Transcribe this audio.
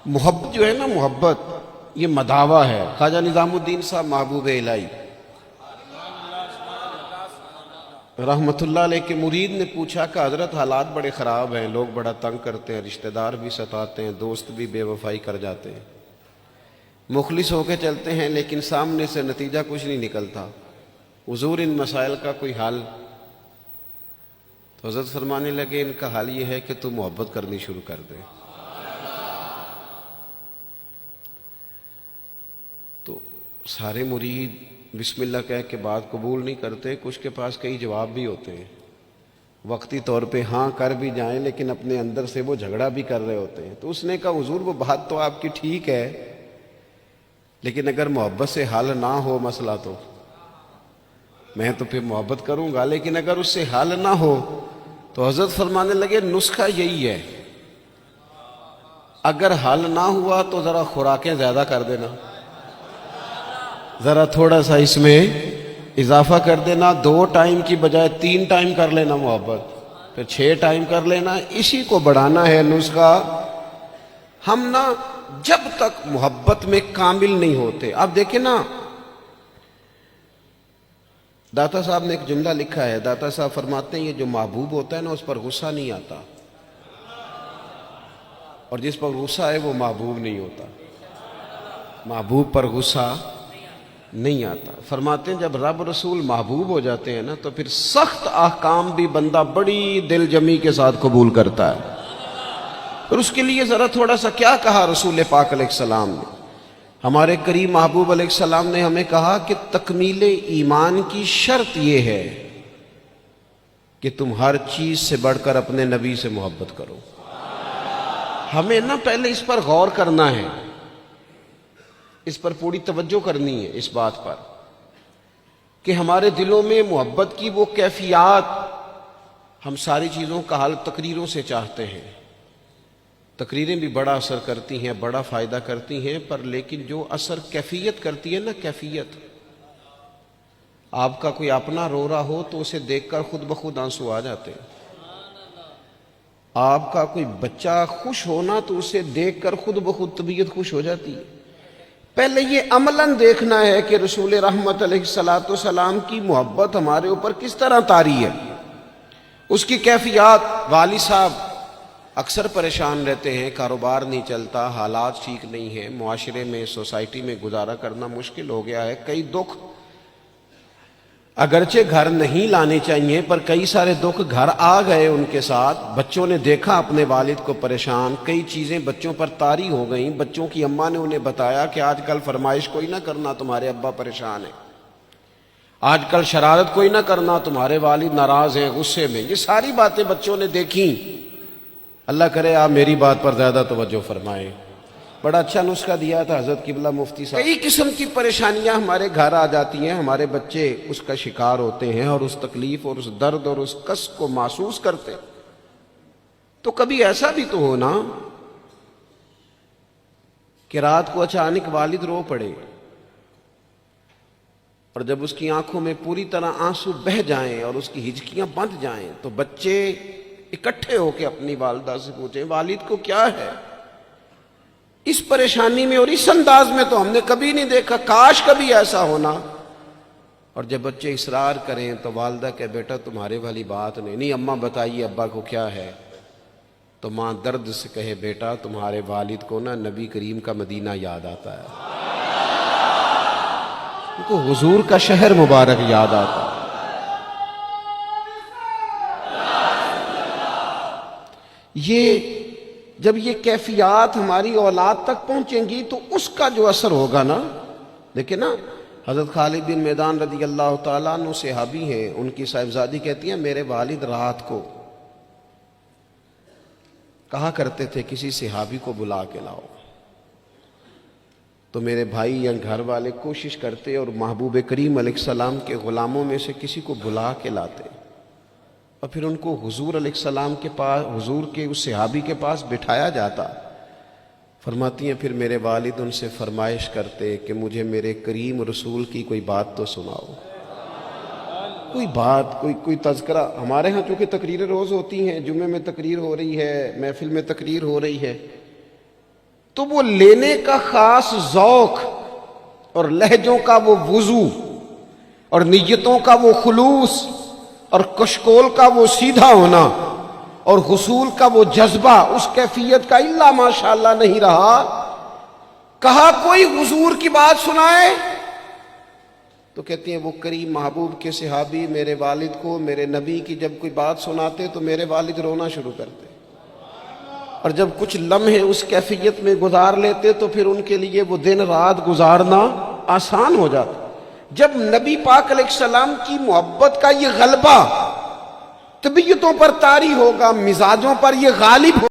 محبت جو ہے نا، محبت یہ مداوا ہے. خواجہ نظام الدین صاحب محبوب الہی رحمت اللہ علیہ کے مرید نے پوچھا کہ حضرت حالات بڑے خراب ہیں، لوگ بڑا تنگ کرتے ہیں، رشتہ دار بھی ستاتے ہیں، دوست بھی بے وفائی کر جاتے ہیں، مخلص ہو کے چلتے ہیں لیکن سامنے سے نتیجہ کچھ نہیں نکلتا، حضور ان مسائل کا کوئی حل؟ تو حضرت فرمانے لگے ان کا حل یہ ہے کہ تو محبت کرنی شروع کر دے. تو سارے مرید بسم اللہ کہہ کے بات قبول نہیں کرتے، کچھ کے پاس کئی جواب بھی ہوتے ہیں، وقتی طور پہ ہاں کر بھی جائیں لیکن اپنے اندر سے وہ جھگڑا بھی کر رہے ہوتے ہیں. تو اس نے کہا حضور وہ بات تو آپ کی ٹھیک ہے، لیکن اگر محبت سے حل نہ ہو مسئلہ تو میں تو پھر محبت کروں گا، لیکن اگر اس سے حل نہ ہو تو حضرت فرمانے لگے نسخہ یہی ہے، اگر حل نہ ہوا تو ذرا خوراکیں زیادہ کر دینا، ذرا تھوڑا سا اس میں اضافہ کر دینا، 2 ٹائم کی بجائے 3 ٹائم کر لینا محبت، پھر 6 ٹائم کر لینا، اسی کو بڑھانا ہے نسخہ. ہم نا جب تک محبت میں کامل نہیں ہوتے. آپ دیکھیں نا، داتا صاحب نے ایک جملہ لکھا ہے، داتا صاحب فرماتے ہیں یہ جو محبوب ہوتا ہے نا اس پر غصہ نہیں آتا، اور جس پر غصہ ہے وہ محبوب نہیں ہوتا. محبوب پر غصہ نہیں آتا. فرماتے ہیں جب رب رسول محبوب ہو جاتے ہیں نا تو پھر سخت احکام بھی بندہ بڑی دل جمی کے ساتھ قبول کرتا ہے. اور اس کے لیے ذرا تھوڑا سا کیا کہا رسول پاک علیہ السلام نے؟ ہمارے کریم محبوب علیہ السلام نے ہمیں کہا کہ تکمیل ایمان کی شرط یہ ہے کہ تم ہر چیز سے بڑھ کر اپنے نبی سے محبت کرو. ہمیں نا پہلے اس پر غور کرنا ہے، اس پر پوری توجہ کرنی ہے، اس بات پر کہ ہمارے دلوں میں محبت کی وہ کیفیات. ہم ساری چیزوں کا حل تقریروں سے چاہتے ہیں، تقریریں بھی بڑا اثر کرتی ہیں، بڑا فائدہ کرتی ہیں، پر لیکن جو اثر کیفیت کرتی ہے نا، کیفیت، آپ کا کوئی اپنا رو رہا ہو تو اسے دیکھ کر خود بخود آنسو آ جاتے ہیں. آپ کا کوئی بچہ خوش ہونا تو اسے دیکھ کر خود بخود طبیعت خوش ہو جاتی ہے. پہلے یہ عملاً دیکھنا ہے کہ رسول رحمت علیہ السلام کی محبت ہمارے اوپر کس طرح طاری ہے، اس کی کیفیات. والد صاحب اکثر پریشان رہتے ہیں، کاروبار نہیں چلتا، حالات ٹھیک نہیں ہیں، معاشرے میں سوسائٹی میں گزارا کرنا مشکل ہو گیا ہے، کئی دکھ اگرچہ گھر نہیں لانے چاہیے پر کئی سارے دکھ گھر آ گئے ان کے ساتھ. بچوں نے دیکھا اپنے والد کو پریشان، کئی چیزیں بچوں پر طاری ہو گئیں، بچوں کی اماں نے انہیں بتایا کہ آج کل فرمائش کوئی نہ کرنا، تمہارے ابا پریشان ہیں، آج کل شرارت کوئی نہ کرنا، تمہارے والد ناراض ہیں، غصے میں. یہ ساری باتیں بچوں نے دیکھیں. اللہ کرے آپ میری بات پر زیادہ توجہ فرمائیں. بڑا اچھا نسخہ دیا تھا حضرت قبلہ مفتی صاحب. کئی قسم کی پریشانیاں ہمارے گھر آ جاتی ہیں، ہمارے بچے اس کا شکار ہوتے ہیں اور اس تکلیف اور اس درد اور اس کس کو محسوس کرتے. تو کبھی ایسا بھی تو ہونا کہ رات کو اچانک والد رو پڑے اور جب اس کی آنکھوں میں پوری طرح آنسو بہہ جائیں اور اس کی ہچکیاں بندھ جائیں تو بچے اکٹھے ہو کے اپنی والدہ سے پوچھیں والد کو کیا ہے. اس پریشانی میں اور اس انداز میں تو ہم نے کبھی نہیں دیکھا، کاش کبھی ایسا ہونا. اور جب بچے اصرار کریں تو والدہ کہ بیٹا تمہارے والی بات نہیں اماں بتائیے ابا کو کیا ہے، تو ماں درد سے کہے بیٹا تمہارے والد کو نا نبی کریم کا مدینہ یاد آتا ہے، ان کو حضور کا شہر مبارک یاد آتا ہے. یہ جب یہ کیفیات ہماری اولاد تک پہنچیں گی تو اس کا جو اثر ہوگا نا، دیکھیں نا حضرت خالد بن میدان رضی اللہ تعالیٰ عنہ صحابی ہیں، ان کی صاحبزادی کہتی ہیں میرے والد رات کو کہا کرتے تھے کسی صحابی کو بلا کے لاؤ، تو میرے بھائی یا گھر والے کوشش کرتے اور محبوب کریم علیہ السلام کے غلاموں میں سے کسی کو بلا کے لاتے اور پھر ان کو حضور علیہ السلام کے پاس، حضور کے اس صحابی کے پاس بٹھایا جاتا. فرماتی ہیں پھر میرے والد ان سے فرمائش کرتے کہ مجھے میرے کریم رسول کی کوئی بات تو سناؤ، کوئی بات، کوئی تذکرہ. ہمارے ہاں چونکہ تقریریں روز ہوتی ہیں، جمعے میں تقریر ہو رہی ہے، محفل میں تقریر ہو رہی ہے، تو وہ لینے کا خاص ذوق اور لہجوں کا وہ وضو اور نیتوں کا وہ خلوص اور کشکول کا وہ سیدھا ہونا اور غسول کا وہ جذبہ اس کیفیت کا الا ماشاءاللہ نہیں رہا. کہا کوئی حضور کی بات سنائے تو کہتے ہیں وہ کریم محبوب کے صحابی میرے والد کو میرے نبی کی جب کوئی بات سناتے تو میرے والد رونا شروع کرتے، اور جب کچھ لمحے اس کیفیت میں گزار لیتے تو پھر ان کے لیے وہ دن رات گزارنا آسان ہو جاتا. جب نبی پاک علیہ السلام کی محبت کا یہ غلبہ طبیعتوں پر طاری ہوگا، مزاجوں پر یہ غالب ہوگا.